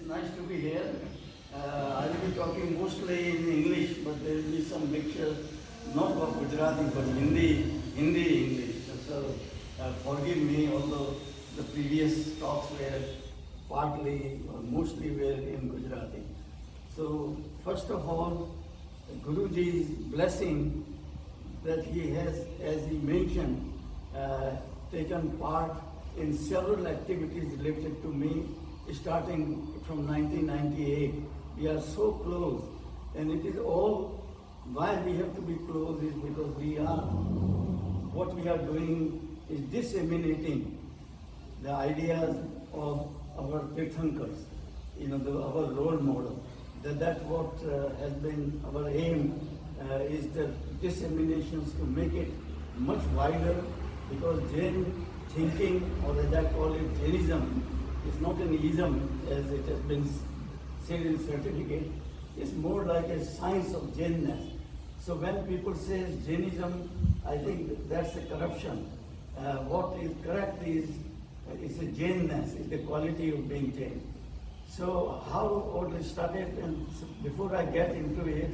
nice to be here. I will be talking mostly in English, but there will be some mixture, not of Gujarati, but Hindi, English. So forgive me, although the previous talks were partly or mostly were in Gujarati. So first of all, Guruji's blessing that he has, as he mentioned, taken part in several activities related to me, starting from 1998. We are so close, and it is all why we have to be close is because what we are doing is disseminating the ideas of our Tirthankars, our role model. That's what has been our aim, is the disseminations to make it much wider, because Jain thinking, or as I call it, Jainism, is not an ism as it has been said in certificate. It's more like a science of Jainness. So when people say Jainism, I think that's a corruption. What is correct is it's a Jainness, it's the quality of being Jain. So how all this started, and before I get into it,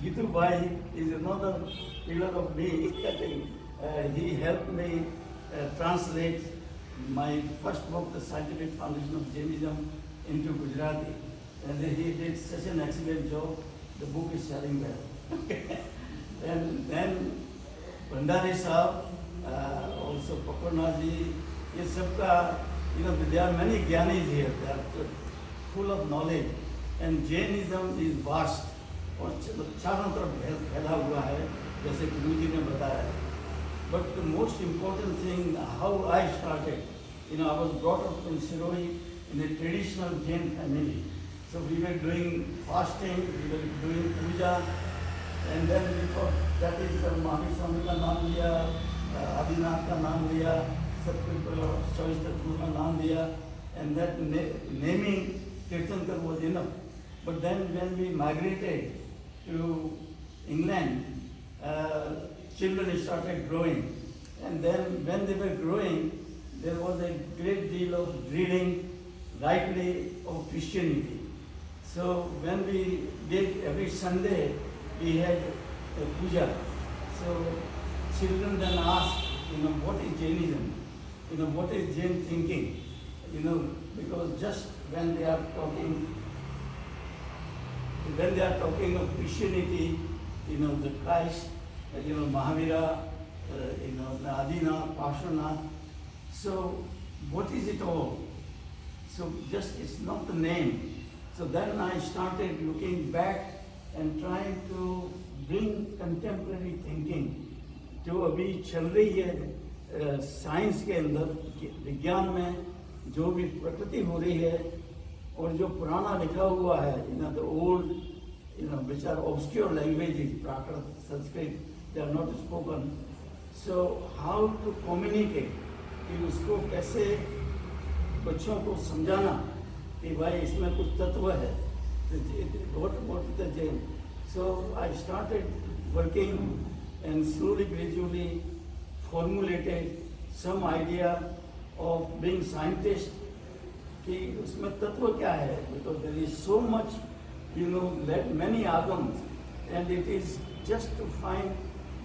Jitu Bhai is another pillar of me. I think he helped me translate my first book, The Scientific Foundation of Jainism, into Gujarati. And he did such an excellent job. The book is selling well. And then Bhandari Sahab, also Pakurnaji, there are many Gyanis here. They are full of knowledge. And Jainism is vast. और चारों तरफ फैला हुआ है, जैसे गुरु जी ने बताया. But the most important thing, how I started, I was brought up in Siroi in a traditional Jain family. So we were doing fasting, we were doing puja, and then we thought that is Mahavir Swami का नाम लिया, आदिनाथ का नाम लिया, सतगुरु 24 तत्वों का नाम लिया, and that naming Tirthankar was enough. But then when we migrated to England, children started growing. And then when they were growing, there was a great deal of drilling rightly of Christianity. So when we did every Sunday, we had a puja. So children then asked, what is Jainism? What is Jain thinking? Because just when they are talking of Christianity, the Christ, Mahavira, Adina, Pashana. So what is it all? So just it's not the name. So then I started looking back and trying to bring contemporary thinking. जो अभी चल रही है science के अंदर, विज्ञान में जो भी प्रकृति हो रही है, और जो पुराना लिखा हुआ है, the old, which are obscure languages, Prakrit, Sanskrit, they are not spoken. So how to communicate, कि उसको कैसे बच्चों को समझाना कि भाई इसमें कुछ तत्व है, what is the Jain? So I started working and slowly, gradually formulated some idea of being scientist. कि उसमें तत्व क्या है, because there is so much, many agams, and it is just to find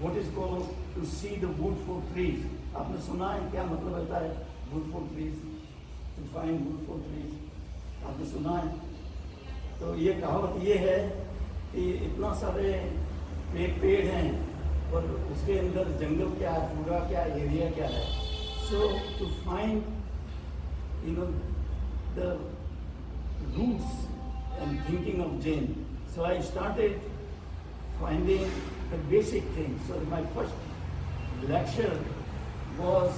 what is called to see the wood for trees. आपने सुना है क्या मतलब होता है wood for trees? To find wood for trees. आपने सुना है? तो ये कहावत ये है कि इतना सारे पेड़ हैं और उसके अंदर जंगल क्या है, पूरा क्या एरिया क्या है. So to find, the roots and thinking of Jain. So I started finding the basic things. So my first lecture was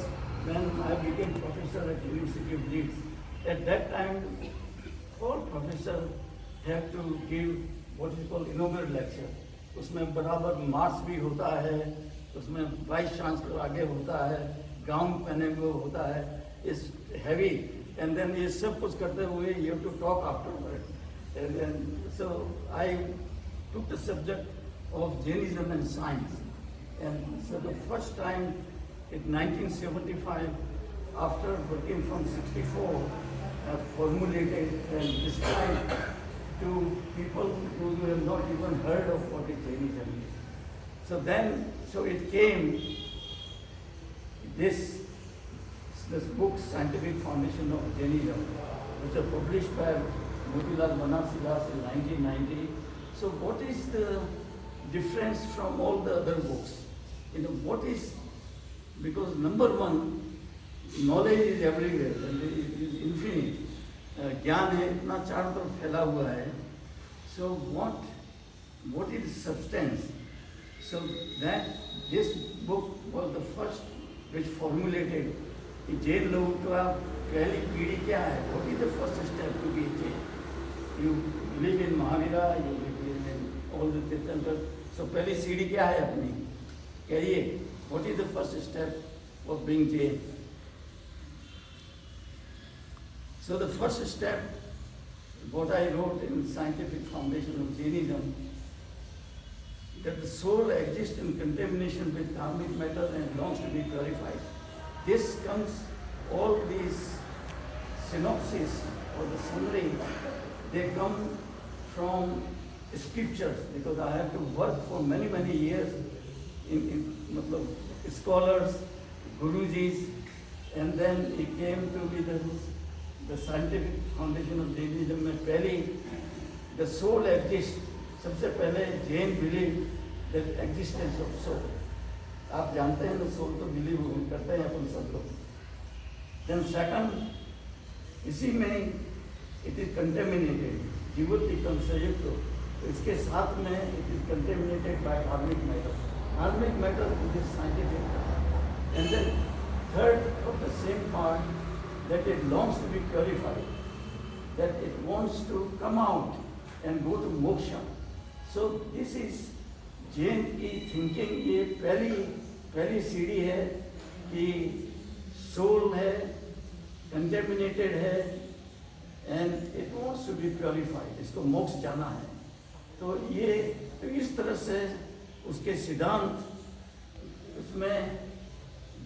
when I became professor at University of Leeds. At that time, all professors have to give what is called inaugural lecture. उसमें बराबर marks भी होता है, उसमें vice chancellor आगे होता है, gown पहने हुए होता है, इट्स हैवी. And then ये सब कुछ करते हुए you have to talk afterward. And then so I took the subject of Jainism and science. And so the first time in 1975, after working from 64 formulated and described to people who have not even heard of what is Jainism. So it came, this book, Scientific Foundation of Jainism, which was published by Motilal Banarsidass in 1990. So what is the difference from all the other books? What is, because number one, knowledge is everywhere and it is infinite. ज्ञान है इतना चारों तरफ फैला हुआ है. So what is substance? So that this book was the first which formulated कि जैन लोगों का पहली पीढ़ी क्या है? What is the first step to be a Jain? You live in Mahavira, you live in all the Tirthankar. So पहली सीढ़ी क्या है अपनी? कहिए, what is the first step of being Jain? So the first step, what I wrote in Scientific Foundation of Jainism, that the soul exists in contamination with karmic matter and longs to be purified. This comes, all these synopses or the summary, they come from scriptures, because I have to work for many, many years in scholars, Gurujis, and then it came to be the Scientific Foundation of Jainism में पहले the soul exists. सबसे पहले Jain believe that existence of soul. आप जानते हैं ना, soul तो believe करते हैं अपन सब लोग. Then second, इसी में it is contaminated. जीवोत्ति संयुक्त, तो इसके साथ में it is contaminated by karmic matter. Karmic matter is scientific. And then third of the same part, that it longs to be purified, that it wants to come out and go to moksha. So this is Jain की thinking. ये पहली सीढ़ी है कि soul है, contaminated है, and it wants to be purified. इसको मोक्ष जाना है. तो इस तरह से उसके सिद्धांत, उसमें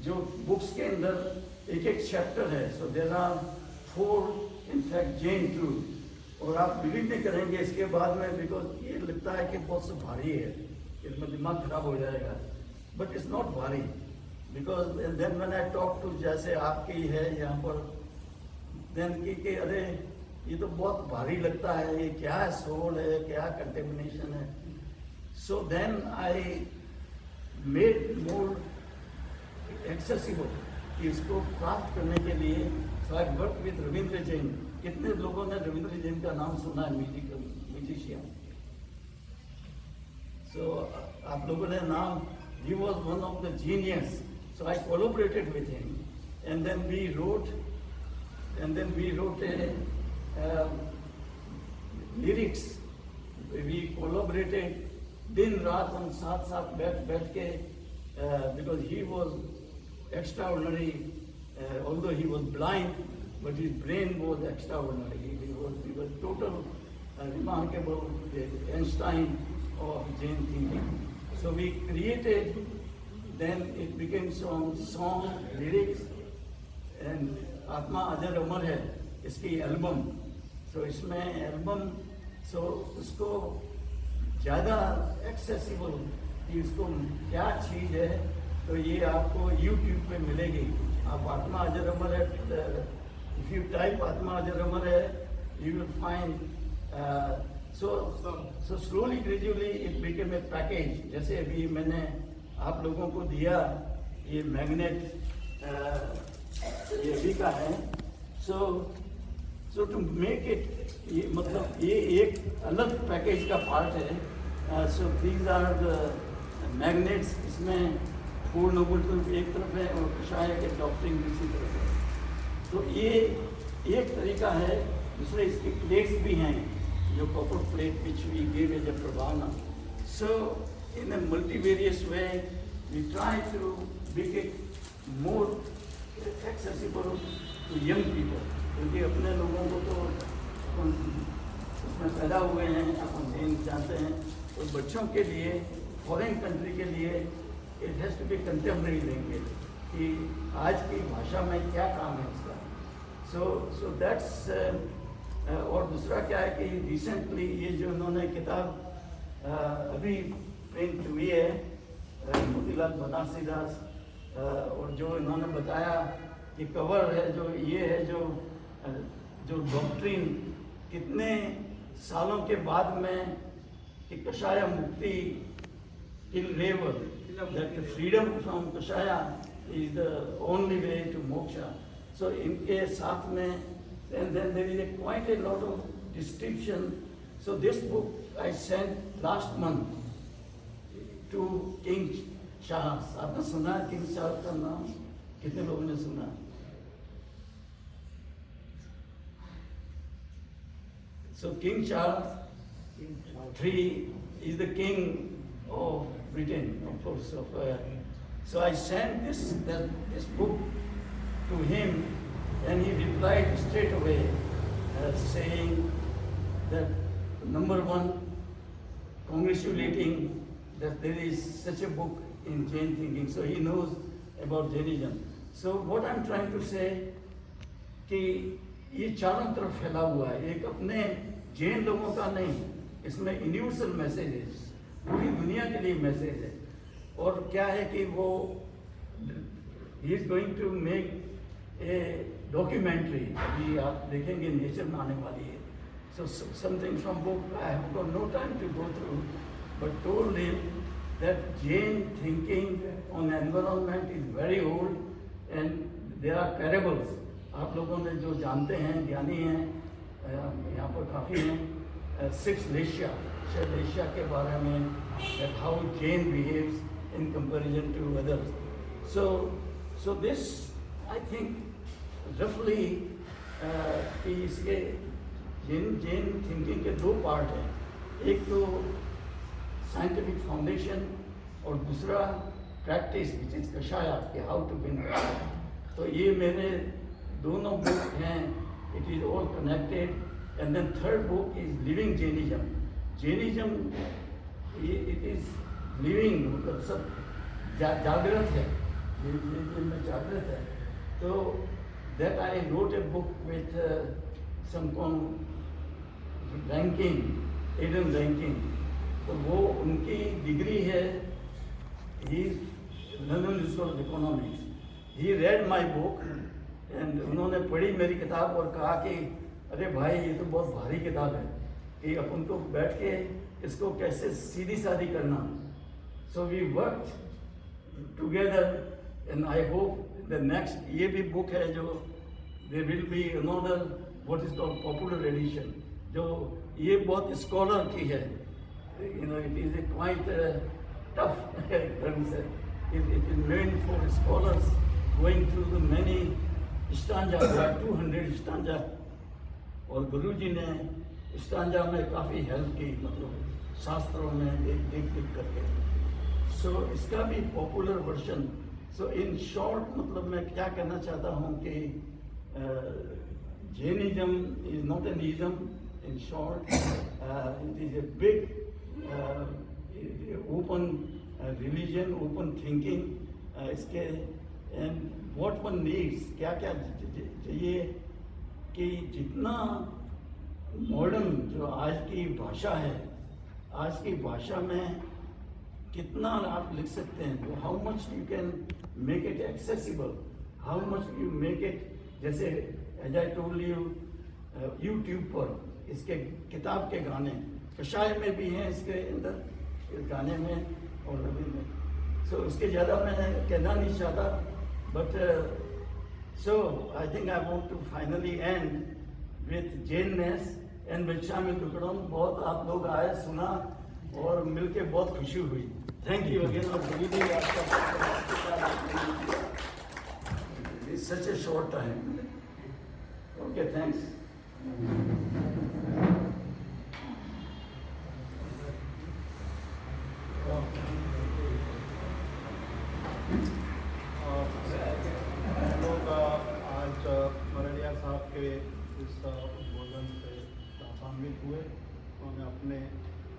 जो बुक्स के अंदर एक चैप्टर है. So there are 4 in fact Jain truth. और आप बिलीव नहीं करेंगे इसके बाद में, बिकॉज ये लगता है कि बहुत से भारी है, इसमें दिमाग खराब हो जाएगा, बट इट्स नॉट भारी. Because then when I talk to, जैसे आपकी है यहाँ पर, देन कि अरे ये तो बहुत भारी लगता है, ये क्या है, सोल है क्या, कंटेमिनेशन है. So then I made more accessible कि इसको प्राप्त करने के लिए. So I work with Ravindra Jain. कितने लोगों ने रविंद्र जैन का नाम सुना है? म्यूजिशियन. सो आप लोगों ने नाम, he was one of the genius. So I collaborated with him and then we wrote lyrics. We collaborated दिन रात, हम साथ बैठ के, because he was extraordinary, although he was blind, but his brain was extraordinary. He was total remarkable Einstein of Jain thinking. So we created, then it became song lyrics, and Atma Ajar Amar है इसकी album. So इसमें album, so उसको ज़्यादा accessible कि इसको क्या चीज़ है, तो ये आपको YouTube पे मिलेगी. आप आत्मा अजर अमर है, इफ यू टाइप आत्मा अजर अमर है, you will find. So slowly gradually it became a package. जैसे अभी मैंने आप लोगों को दिया ये मैग्नेट, ये भी का है. सो टू मेक इट, ये मतलब ये एक अलग पैकेज का पार्ट है. So these are the magnets. इसमें फूल नोबल तो एक तरफ है और शायद के डॉक्टरिंग दूसरी तरफ है. तो ये एक तरीका है. दूसरे इसकी प्लेट्स भी हैं, जो copper plate which we give as a prabhavana. So in a multivarious way we try to make it more accessible to young people, क्योंकि अपने लोगों को तो उसमें पैदा हुए हैं, अपन जानते हैं. और बच्चों के लिए, फॉरेन कंट्री के लिए, it has to be contemporary language, कि आज की भाषा में क्या काम है इसका. So that's और दूसरा क्या है कि रिसेंटली ये जो उन्होंने किताब अभी प्रिंट हुई है मोतीलाल बनारसीदास और जो इन्होंने बताया कि कवर है जो ये है जो डॉक्ट्रिन कितने सालों के बाद में कि कषाय मुक्ति till level that the freedom from kashaya is the only way to moksha. So इनके साथ में and then there is quite a lot of description. So this book I sent last month to King Charles. आपने सुना King Charles का नाम? कितने लोगों ने सुना? So King Charles III is the king of Britain, of course. So I sent this book to him, and he replied straight away, saying that number one, congratulating that there is such a book in Jain thinking. So he knows about Jainism. So what I'm trying to say कि ये चारों तरफ फैला हुआ है, एक अपने जैन लोगों का नहीं, इसमें यूनिवर्सल मैसेज है, पूरी दुनिया के लिए मैसेज है। और क्या है कि वो he is going to make a documentary, अभी आप देखेंगे नेचर में आने वाली है। So something from book I have got no time to go through, but told him that Jain thinking on environment is very old and there are parables. आप लोगों ने जो जानते हैं, ज्ञानी हैं, यहाँ पर काफ़ी हैं, सिक्स लेशिया, एशिया के बारे में, that how Jain behaves in comparison to others. So this I think roughly कि इसके जैन थिंकिंग के दो पार्ट हैं, एक तो साइंटिफिक फाउंडेशन और दूसरा प्रैक्टिस विच इज कषाया कि हाउ टू विन। तो ये मेरे दोनों बुक हैं, it is all connected. And then third book is living Jainism. Jainism it is living, मतलब सब जागृत है, में जागृत है। तो that I wrote a book with some ranking, Eden ranking. तो वो उनकी डिग्री है, he London School of Economics. He read my book and उन्होंने पढ़ी मेरी किताब और कहा कि अरे भाई ये तो बहुत भारी किताब है कि अपन को बैठ के इसको कैसे सीधी सादी करना। So we work together and I hope the next, ये भी बुक है जो there will be another what is called popular edition, जो ये बहुत स्कॉलर की है, you know it is a quite tough terms, it is meant for scholars going through the many stanza, 200 stanza. और गुरुजी ने स्टांजा में काफ़ी हेल्प की, मतलब शास्त्रों में देख करके। सो इसका भी popular version. So in short मतलब मैं क्या कहना चाहता हूँ कि Jainism is not an ism, in short it is a big open religion, open thinking इसके। एंड व्हाट वन नीड्स, क्या क्या चाहिए कि जितना मॉडर्न जो आज की भाषा है, आज की भाषा में कितना आप लिख सकते हैं, how much you can make it accessible, how much you make it, जैसे as I told you YouTube पर इसके किताब के गाने कषाय में भी हैं, इसके अंदर इस गाने में और रवि में। सो उसके ज़्यादा मैं कहना नहीं चाहता, but so I think I want to finally end with Jainness and Vilshami Dukadam। बहुत आप लोग आए, सुना और मिलके बहुत खुशी हुई। Thank you again. और दीदी आपका it's such a short time. Okay, thanks. Mardia साहब के इस उद्बोधन से लाभान्वित हुए। उन्होंने अपने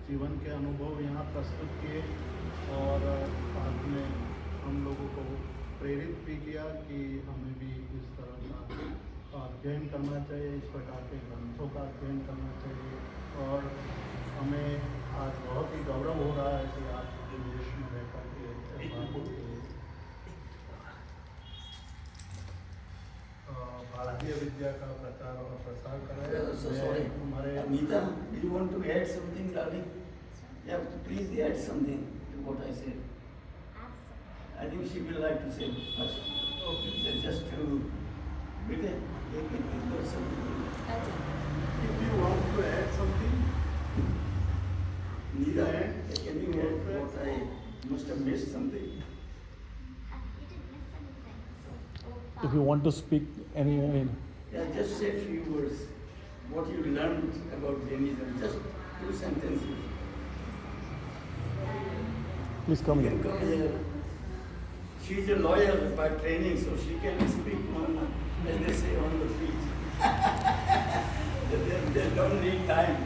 जीवन के अनुभव यहाँ प्रस्तुत किए और साथ में हम लोगों को प्रेरित भी किया कि हमें भी इस तरह का अध्ययन करना चाहिए, इस प्रकार के ग्रंथों का अध्ययन करना चाहिए। और हमें आज बहुत ही गौरव हो रहा है कि आप देश में रह करके भारतीय विद्या का प्रचार और प्रसार करें। So sorry. हमारे Anita, do you want to add something, darling? Yeah, please add something to what I said. I think she will like to say first. Okay. Just to बेटे एक something. if you want to add something, Neither can you add what I must have missed something? If you want to speak any, Yeah, just say a few words. What you learned about Jainism, just 2 sentences. please come You here. can come here. She is a lawyer by training, so she can speak on, as they say, on the feet. they don't need time.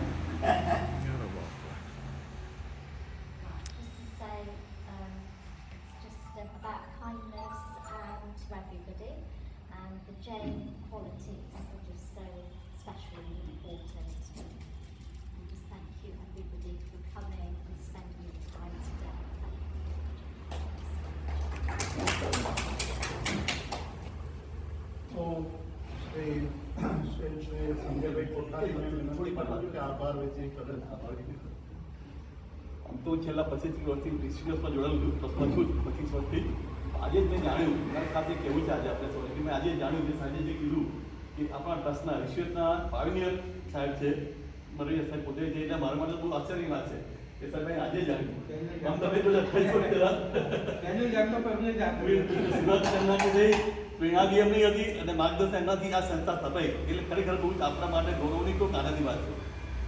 Just to say, it's just about kindness to everybody, and the Jain qualities are just so special and important. And just thank you everybody for coming and spending your time today. तो श्री संजय भाई कोठारी ने विनंती करी कि आभार व्यक्त કરે. આમ તો છેલ્લા 25 વર્ષથી ઋષિકેશમાં જોડાયેલું છું, ટ્રસ્ટમાં છું 25 વર્ષથી. આજે જ મેં જાણ્યું, મારી સાથે કેવું છે આજે આપણે સૌને કે મેં આજે જાણ્યું કે સાંજે જે કીધું કે આપણા ટ્રસ્ટના ઋષિકેશના પાયોનિયર સાહેબ છે મરૈયા સાહેબ પોતે છે, એટલે મારા માટે બહુ આશ્ચર્યની વાત છે કે સાહેબ મેં આજે જાણ્યું. આમ તમે તો 28 વર્ષ પહેલા સુરત તેમના કે ભાઈ પ્રેરણા બી એમની હતી અને માર્ગદર્શન એમનાથી આ સંસ્થા સ્થપાઈ, એટલે ખરેખર બહુ આપણા માટે ગૌરવની તો આનંદની વાત છે.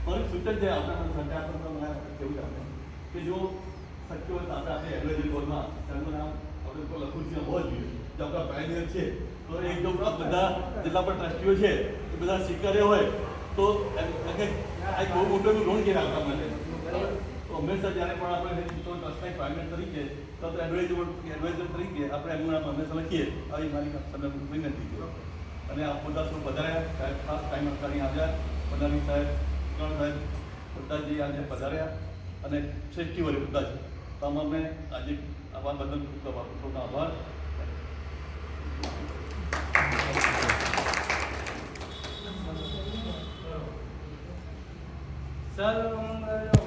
મારું સૂચન છે આપણા સરકાર તંત્રમાં કેવું છે કે જો શક્ય હોય તો આપણે એડવાઇઝરી બોર્ડમાં તેમનું નામ આપણે તો લખવું છે હોવું જોઈએ. જો આપણા પાયનિયર છે તો એક જો બધા જેટલા પણ ટ્રસ્ટીઓ છે એ બધા સ્વીકાર્ય હોય તો આ બહુ મોટું ઋણ કહેવાય આપણા માટે. તો હંમેશા જ્યારે પણ આપણે ટ્રસ્ટના પાયનિયર તરીકે તો એડવાઇઝર તરીકે આપણે એમનું નામ હંમેશા લખીએ. આવી મારી તમને વિનંતી છે. અને આ બધા શું વધાર્યા સાહેબ ખાસ ટાઈમ આપવાની આવ્યા, પદાની સાહેબ ત્રણ સાહેબ બધા જે આજે પધાર્યા અને શ્રેષ્ઠી વરે બધા છે તમામને આજે આવા બદલ ખૂબ આભાર. સર્વમંગલ